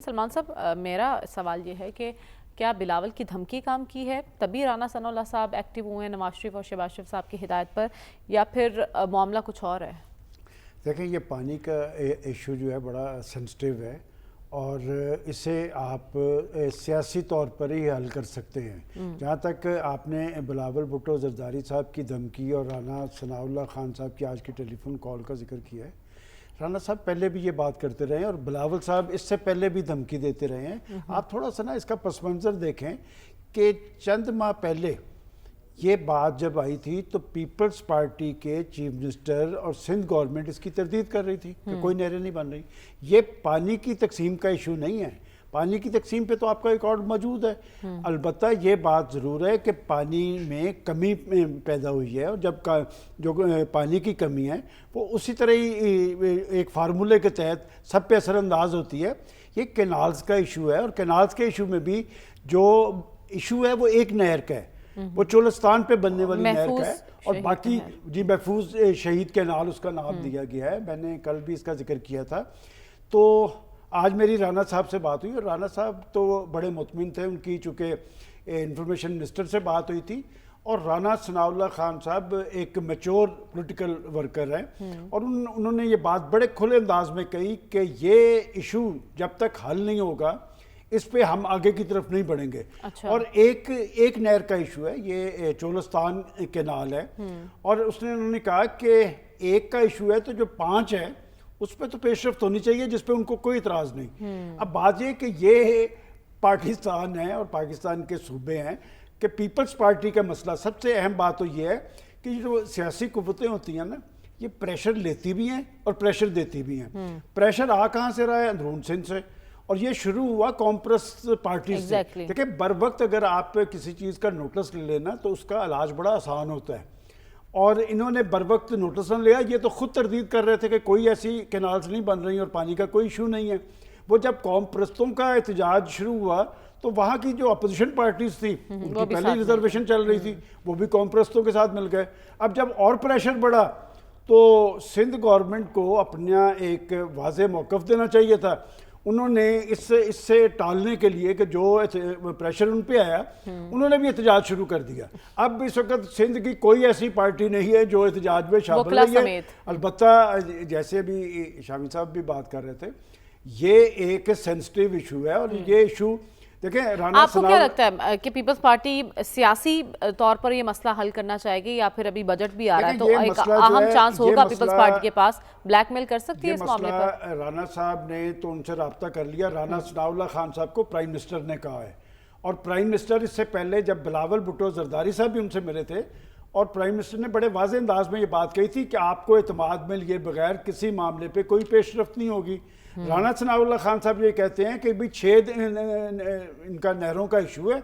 سلمان صاحب میرا سوال یہ ہے کہ کیا بلاول کی دھمکی کام کی ہے تبھی رانا ثناء اللہ صاحب ایکٹیو ہوئے ہیں نواز شریف اور شہباز شریف صاحب کی ہدایت پر، یا پھر معاملہ کچھ اور ہے؟ دیکھیں، یہ پانی کا ایشو جو ہے بڑا سینسٹیو ہے اور اسے آپ سیاسی طور پر ہی حل کر سکتے ہیں۔ جہاں تک آپ نے بلاول بھٹو زرداری صاحب کی دھمکی اور رانا ثناء اللہ خان صاحب کی آج کی ٹیلی فون کال کا ذکر کیا ہے، رانا صاحب پہلے بھی یہ بات کرتے رہے ہیں اور بلاول صاحب اس سے پہلے بھی دھمکی دیتے رہے ہیں۔ آپ تھوڑا سا اس کا پس منظر دیکھیں کہ چند ماہ پہلے یہ بات جب آئی تھی تو پیپلز پارٹی کے چیف منسٹر اور سندھ گورنمنٹ اس کی تردید کر رہی تھی کہ کوئی نہریں نہیں بن رہی۔ یہ پانی کی تقسیم کا ایشو نہیں ہے، پانی کی تقسیم پہ تو آپ کا ریکارڈ موجود ہے۔ البتہ یہ بات ضرور ہے کہ پانی میں کمی پیدا ہوئی ہے، اور جب جو پانی کی کمی ہے وہ اسی طرح ہی ایک فارمولے کے تحت سب پہ اثر انداز ہوتی ہے۔ یہ کینالز کا ایشو ہے، اور کینالز کے ایشو میں بھی جو ایشو ہے وہ ایک نہر کا ہے، وہ چولستان پہ بننے والی نہر کا ہے، اور باقی محفوظ شہید کینال اس کا نام دیا گیا ہے۔ میں نے کل بھی اس کا ذکر کیا تھا۔ تو آج میری رانا صاحب سے بات ہوئی، اور رانا صاحب تو بڑے مطمئن تھے، ان کی چونکہ انفارمیشن منسٹر سے بات ہوئی تھی، اور رانا ثناء اللہ خان صاحب ایک میچور پولیٹیکل ورکر ہیں، اور انہوں نے یہ بات بڑے کھلے انداز میں کہی کہ یہ ایشو جب تک حل نہیں ہوگا اس پہ ہم آگے کی طرف نہیں بڑھیں گے۔ اور ایک نہر کا ایشو ہے، یہ چولستان کینال ہے، اور انہوں نے کہا کہ ایک کا ایشو ہے تو جو 5 ہے اس پہ تو پیش رفت ہونی چاہیے، جس پہ ان کو کوئی اعتراض نہیں۔ اب بات یہ کہ یہ پاکستان ہے اور پاکستان کے صوبے ہیں کہ پیپلز پارٹی کا مسئلہ، سب سے اہم بات تو یہ ہے کہ جو سیاسی قوتیں ہوتی ہیں نا، یہ پریشر لیتی بھی ہیں اور پریشر دیتی بھی ہیں۔ پریشر کہاں سے رہا ہے؟ اندرون سندھ سے، اور یہ شروع ہوا کانپریس پارٹی سے۔ دیکھیں، بر وقت اگر آپ کسی چیز کا نوٹس لے لینا تو اس کا علاج بڑا آسان ہوتا ہے، اور انہوں نے بر وقت نوٹس نہ لیا۔ یہ تو خود تردید کر رہے تھے کہ کوئی ایسی کینالز نہیں بن رہی اور پانی کا کوئی ایشو نہیں ہے۔ وہ جب قوم پرستوں کا احتجاج شروع ہوا تو وہاں کی جو اپوزیشن پارٹیز تھی ان کی پہلی ریزرویشن چل رہی تھی، وہ بھی قوم پرستوں کے ساتھ مل گئے۔ اب جب اور پریشر بڑھا تو سندھ گورنمنٹ کو اپنا ایک واضح موقف دینا چاہیے تھا۔ انہوں نے اس سے ٹالنے کے لیے کہ جو پریشر ان پہ آیا، انہوں نے بھی احتجاج شروع کر دیا۔ اب اس وقت سندھ کی کوئی ایسی پارٹی نہیں ہے جو احتجاج میں شامل نہیں ہے۔ البتہ جیسے بھی شامی صاحب بھی بات کر رہے تھے، یہ ایک سینسٹیو ایشو ہے، اور یہ ایشو دیکھیں رانا آپ کو کیا لگتا ہے کہ پیپلز پارٹی سیاسی طور پر یہ مسئلہ حل کرنا چاہے گی، یا پھر ابھی بجٹ بھی آ رہا ہے تو ایک اہم چانس ہوگا پیپلز پارٹی کے پاس بلیک میل کر سکتی ہے اس معاملے پر؟ رانا صاحب نے تو ان سے رابطہ کر لیا، رانا ثناء اللہ خان صاحب کو پرائم منسٹر نے کہا ہے، اور پرائم منسٹر اس سے پہلے جب بلاول بھٹو زرداری صاحب بھی ان سے ملے تھے، اور پرائم منسٹر نے بڑے واضح انداز میں یہ بات کہی تھی کہ آپ کو اعتماد میں لیے بغیر کسی معاملے پہ کوئی پیش رفت نہیں ہوگی۔ رانا ثناء اللہ خان صاحب یہ کہتے ہیں کہ بھی 6 ان کا نہروں کا ایشو ہے،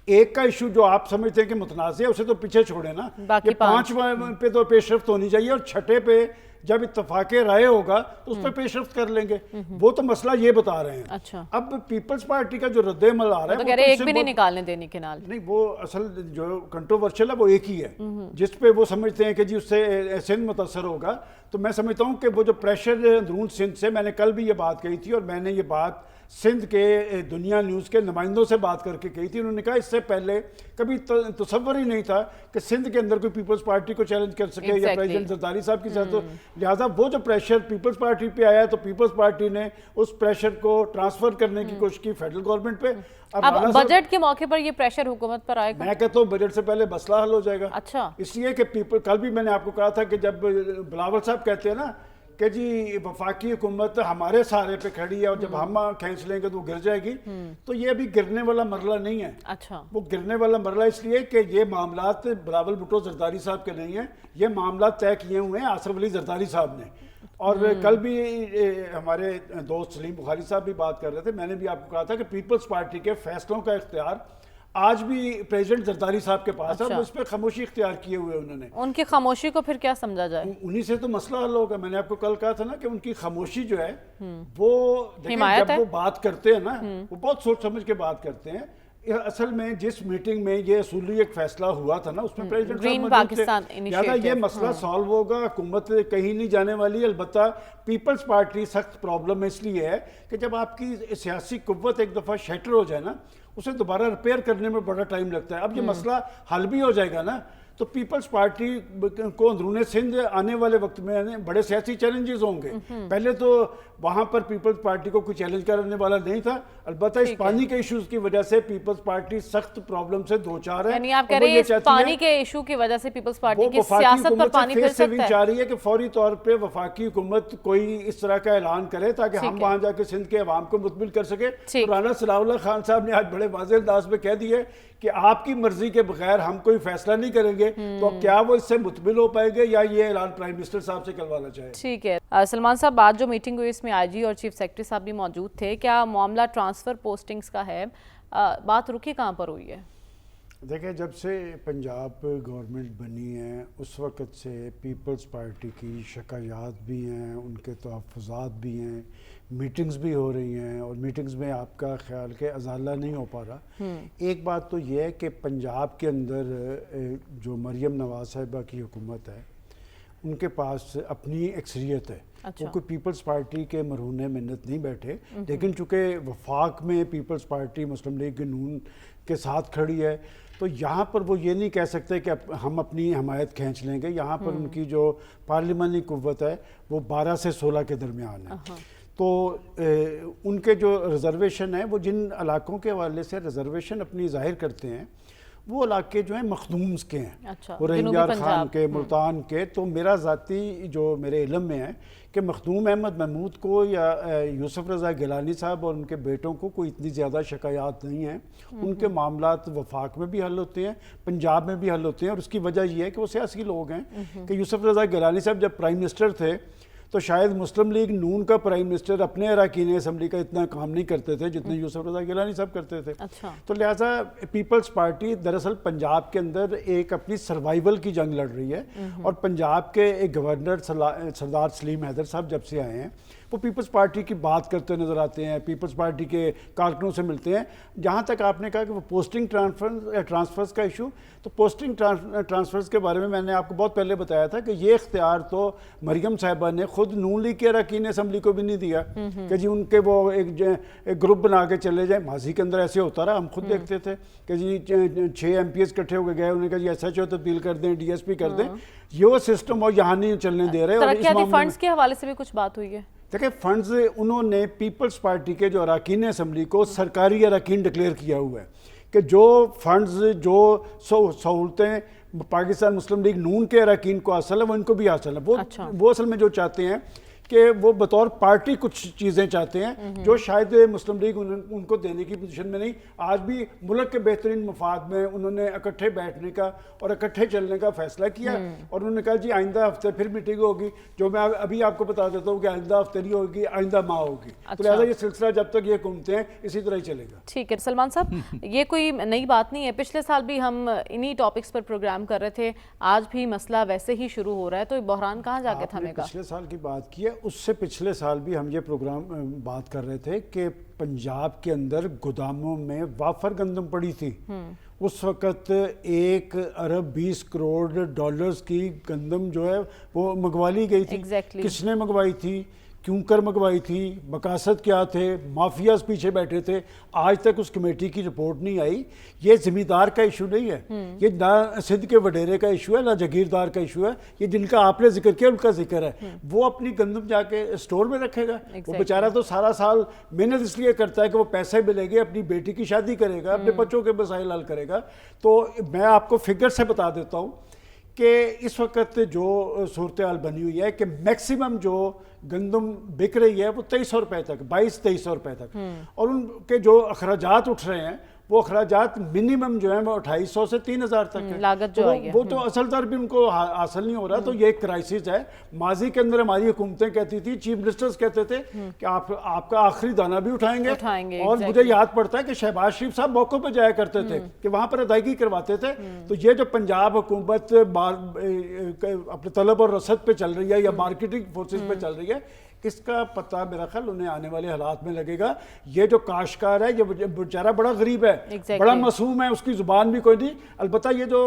ایک کا ایشو جو آپ سمجھتے ہیں کہ متنازع ہے اسے تو پیچھے چھوڑے نا، یہ 5 پہ تو پیش رفت ہونی چاہیے، اور 6 پہ جب اتفاق رائے ہوگا تو اس پہ پیش رفت کر لیں گے۔ وہ تو مسئلہ یہ بتا رہے ہیں۔ اب پیپلز پارٹی کا جو رد عمل آ رہا ہے، ایک بھی نہیں نکالنے دینی کینال نہیں، وہ اصل جو کنٹروورشل ہے وہ ایک ہی ہے، جس پہ وہ سمجھتے ہیں کہ جی اس سے سندھ متاثر ہوگا۔ تو میں سمجھتا ہوں کہ وہ جو پریشر اندرون سندھ سے، میں نے کل بھی یہ بات کہی تھی، اور میں نے یہ بات سندھ کے دنیا نیوز کے نمائندوں سے بات کر کے کہی تھی، انہوں نے کہا اس سے پہلے کبھی تصور ہی نہیں تھا کہ سندھ کے اندر کوئی پیپلز پارٹی کو چیلنج کر سکے یا پریزیڈنٹ زرداری صاحب کی ساتھ۔ لہٰذا وہ جو پریشر پیپلز پارٹی پہ آیا تو پیپلز پارٹی نے اس پریشر کو ٹرانسفر کرنے کی کوشش کی فیڈرل گورنمنٹ پہ۔ اب بجٹ کے موقع پر یہ پریشر حکومت پر آئے گا؟ میں کہتا ہوں بجٹ سے پہلے مسئلہ حل ہو جائے گا۔ اچھا، اس لیے کہ کل بھی میں نے آپ کو کہا تھا کہ جب بلاول صاحب کہتے ہیں نا کہ جی وفاقی حکومت ہمارے سہارے پہ کھڑی ہے اور جب ہم کھینچ لیں گے تو وہ گر جائے گی، تو یہ ابھی گرنے والا مرحلہ نہیں ہے۔ اچھا، وہ گرنے والا مرحلہ اس لیے کہ یہ معاملات بلاول بھٹو زرداری صاحب کے نہیں ہیں، یہ معاملات طے کیے ہوئے ہیں آصف علی زرداری صاحب نے۔ اور کل بھی ہمارے دوست سلیم بخاری صاحب بھی بات کر رہے تھے، میں نے بھی آپ کو کہا تھا کہ پیپلز پارٹی کے فیصلوں کا اختیار آج بھی پریزیڈنٹ زرداری صاحب کے پاس ہے، اور اس پہ خاموشی اختیار کیے ہوئے انہوں نے۔ ان کی خاموشی کو پھر کیا سمجھا جائے؟ انہی سے تو مسئلہ حل ہوگا۔ میں نے آپ کو کل کہا تھا نا کہ ان کی خاموشی جو ہے وہ جب وہ بات کرتے ہیں نا، وہ بہت سوچ سمجھ کے بات کرتے ہیں۔ اصل میں جس میٹنگ میں یہ اصولی ایک فیصلہ ہوا تھا نا، اس میں پریزیڈنٹ گرین صاحب موجود پاکستان تھے، لہٰذا یہ مسئلہ سالو ہوگا، حکومت کہیں نہیں جانے والی۔ البتہ پیپلز پارٹی سخت پرابلم میں اس لیے ہے کہ جب آپ کی سیاسی قوت ایک دفعہ شیٹر ہو جائے نا، اسے دوبارہ ریپیئر کرنے میں بڑا ٹائم لگتا ہے۔ اب یہ مسئلہ حل بھی ہو جائے گا نا، تو پیپلز پارٹی کو اندرون سندھ آنے والے وقت میں بڑے سیاسی چیلنجز ہوں گے۔ پہلے تو وہاں پر پیپلز پارٹی کو کوئی چیلنج کرنے والا نہیں تھا، البتہ اس پانی کے ایشوز کی وجہ سے پیپلز پارٹی سخت پرابلم سے دو چار ہے۔ یعنی آپ کہہ رہے ہیں اس پانی کے ایشو کی وجہ سے پیپلز پارٹی کی سیاست پر پانی پھر سکتا ہے؟ چاہ رہی ہے کہ فوری طور پہ وفاقی حکومت کوئی اس طرح کا اعلان کرے تاکہ ہم وہاں جا کے سندھ کے عوام کو مطمئن کر سکے۔ رانا ثناء اللہ خان صاحب نے آج بڑے واضح انداز میں کہہ دیے کہ آپ کی مرضی کے بغیر ہم کوئی فیصلہ نہیں کریں گے، تو کیا وہ اس سے مطمئن ہو پائے گے یا یہ اعلان پرائم منسٹر صاحب سے کروانا چاہے؟ ٹھیک ہے سلمان صاحب، بعد جو میٹنگ ہوئی اس میں آئی جی اور چیف سیکرٹری صاحب بھی موجود تھے، کیا معاملہ ٹرانسفر پوسٹنگز کا ہے؟ بات رکی کہاں پر ہوئی ہے؟ دیکھیں، جب سے پنجاب گورنمنٹ بنی ہے اس وقت سے پیپلز پارٹی کی شکایات بھی ہیں، ان کے تحفظات بھی ہیں، میٹنگز بھی ہو رہی ہیں، اور میٹنگز میں آپ کا خیال کہ ازالہ نہیں ہو پا رہا۔ ایک بات تو یہ ہے کہ پنجاب کے اندر جو مریم نواز صاحبہ کی حکومت ہے ان کے پاس اپنی اکثریت ہے، وہ کوئی پیپلز پارٹی کے مرہون منت نہیں بیٹھے، لیکن چونکہ وفاق میں پیپلز پارٹی مسلم لیگ نون کے ساتھ کھڑی ہے، تو یہاں پر وہ یہ نہیں کہہ سکتے کہ ہم اپنی حمایت کھینچ لیں گے۔ یہاں پر ان کی جو پارلیمانی قوت ہے وہ 12 سے 16 کے درمیان ہے، تو ان کے جو ریزرویشن ہیں وہ جن علاقوں کے حوالے سے ریزرویشن اپنی ظاہر کرتے ہیں وہ علاقے جو ہیں مخدومز کے ہیں، وہ رحیم خان کے، ملتان کے۔ تو میرا ذاتی جو میرے علم میں ہے کہ مخدوم احمد محمود کو یا یوسف رضا گیلانی صاحب اور ان کے بیٹوں کو کوئی اتنی زیادہ شکایات نہیں ہیں، ان کے معاملات وفاق میں بھی حل ہوتے ہیں، پنجاب میں بھی حل ہوتے ہیں، اور اس کی وجہ یہ ہے کہ وہ سیاسی لوگ ہیں کہ یوسف رضا گیلانی صاحب جب پرائم منسٹر تھے تو شاید مسلم لیگ نون کا پرائم منسٹر اپنے اراکین اسمبلی کا اتنا کام نہیں کرتے تھے جتنے یوسف رضا گیلانی صاحب کرتے تھے۔ تو لہٰذا پیپلز پارٹی دراصل پنجاب کے اندر ایک اپنی سروائیول کی جنگ لڑ رہی ہے، اور پنجاب کے ایک گورنر سردار سلیم حیدر صاحب جب سے آئے ہیں وہ پیپلز پارٹی کی بات کرتے نظر آتے ہیں، پیپلز پارٹی کے کارکنوں سے ملتے ہیں۔ جہاں تک آپ نے کہا کہ وہ پوسٹنگ ٹرانسفرز کا ایشو، تو پوسٹنگ ٹرانسفرز کے بارے میں نے آپ کو بہت پہلے بتایا تھا کہ یہ اختیار تو مریم صاحبہ نے خود نون لیگ کے اراکین اسمبلی کو بھی نہیں دیا کہ جی ان کے وہ ایک گروپ بنا کے چلے جائیں۔ ماضی کے اندر ایسے ہوتا رہا، ہم خود دیکھتے تھے کہ جی 6 MPs اکٹھے ہو کے گئے، انہوں نے کہا جی SHO تبدیل کر دیں، DSP کر دیں، یہ وہ سسٹم اور یہاں نہیں چلنے دے رہے۔ ترقیاتی فنڈز کے حوالے سے بھی کچھ بات ہوئی ہے؟ دیکھیں، فنڈز انہوں نے پیپلز پارٹی کے جو اراکین اسمبلی کو سرکاری اراکین ڈکلیئر کیا ہوا ہے کہ جو فنڈز جو سہولتیں پاکستان مسلم لیگ نون کے اراکین کو حاصل ہے وہ ان کو بھی حاصل ہے۔ وہ اصل میں جو چاہتے ہیں کہ وہ بطور پارٹی کچھ چیزیں چاہتے ہیں جو شاید مسلم لیگ ان کو دینے کی پوزیشن میں نہیں۔ آج بھی ملک کے بہترین مفاد میں انہوں نے اکٹھے بیٹھنے کا اور اکٹھے چلنے کا فیصلہ کیا، اور انہوں نے کہا جی آئندہ ہفتے پھر میٹنگ ہوگی، جو میں ابھی آپ کو بتا دیتا ہوں کہ آئندہ ہفتے نہیں ہوگی، آئندہ ماہ ہوگی۔ تو لہٰذا یہ سلسلہ جب تک یہ گھومتے ہیں اسی طرح ہی چلے گا۔ ٹھیک ہے سلمان صاحب، یہ کوئی نئی بات نہیں ہے، پچھلے سال بھی ہم انہی ٹاپکس پر پروگرام کر رہے تھے، آج بھی مسئلہ ویسے ہی شروع ہو رہا ہے، تو بحران کہاں جا کے تھمے گا؟ پچھلے سال کی بات کی ہے، اس سے پچھلے سال بھی ہم یہ پروگرام بات کر رہے تھے کہ پنجاب کے اندر گوداموں میں وافر گندم پڑی تھی، اس وقت 1 ارب 20 کروڑ ڈالرز کی گندم جو ہے وہ منگوا لی گئی تھی۔ کس نے منگوائی تھی، کیوں کر منگوائی تھی، مقاصد کیا تھے، مافیاز پیچھے بیٹھے تھے، آج تک اس کمیٹی کی رپورٹ نہیں آئی۔ یہ زمیندار کا ایشو نہیں ہے، یہ نہ سندھ کے وڈیرے کا ایشو ہے، نہ جاگیردار کا ایشو ہے، یہ جن کا آپ نے ذکر کیا ان کا ذکر ہے۔ وہ اپنی گندم جا کے اسٹور میں رکھے گا، وہ بیچارہ تو سارا سال محنت اس لیے کرتا ہے کہ وہ پیسے ملے گے، اپنی بیٹی کی شادی کرے گا، اپنے بچوں کے مسائل حل کرے گا۔ تو میں آپ کو فگر سے بتا دیتا ہوں کہ اس وقت جو صورتحال بنی ہوئی ہے کہ میکسیمم جو گندم بک رہی ہے وہ 2300 روپے تک، 2200-2300 روپے تک، اور ان کے جو اخراجات اٹھ رہے ہیں وہ اخراجات منیمم جو ہیں وہ 2800 سے 3000 تک ہے، لاگت جو آئی ہے، وہ تو اصل در بھی ان کو حاصل نہیں ہو رہا۔ تو یہ ایک کرائسس ہے۔ ماضی کے اندر ہماری حکومتیں کہتی تھی، چیف منسٹرز کہتے تھے کہ آپ کا آخری دانہ بھی اٹھائیں گے، اور مجھے یاد پڑتا ہے کہ شہباز شریف صاحب موقع پہ جایا کرتے تھے کہ وہاں پر ادائیگی کرواتے تھے۔ تو یہ جو پنجاب حکومت اپنے طلب اور رسد پہ چل رہی ہے یا مارکیٹنگ فورسز پہ چل رہی ہے، اس کا پتہ میرا خیال انہیں آنے والے حالات میں لگے گا. یہ جو کاشتکار ہے یہ بیچارہ بڑا غریب ہے, بڑا معصوم ہے, اس کی زبان بھی کوئی نہیں. البتہ یہ جو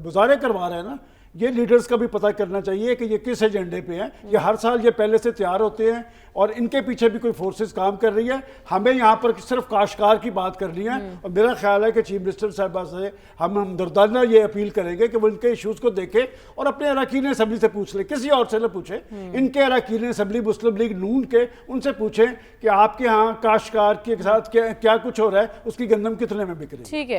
مظاہرے کروا رہے ہیں نا, یہ لیڈرز کا بھی پتہ کرنا چاہیے کہ یہ کس ایجنڈے پہ ہیں. یہ ہر سال یہ پہلے سے تیار ہوتے ہیں اور ان کے پیچھے بھی کوئی فورسز کام کر رہی ہے. ہمیں یہاں پر صرف کاشتکار کی بات کرنی ہے, اور میرا خیال ہے کہ چیف منسٹر صاحبہ سے ہم ہمدردانہ یہ اپیل کریں گے کہ وہ ان کے ایشوز کو دیکھیں اور اپنے اراکین اسمبلی سے پوچھ لیں, کسی اور سے نہ پوچھیں. ان کے اراکین اسمبلی مسلم لیگ نون کے, ان سے پوچھیں کہ آپ کے ہاں کاشتکار کے ساتھ کیا کچھ ہو رہا ہے, اس کی گندم کتنے میں بک رہی ہے. ٹھیک ہے.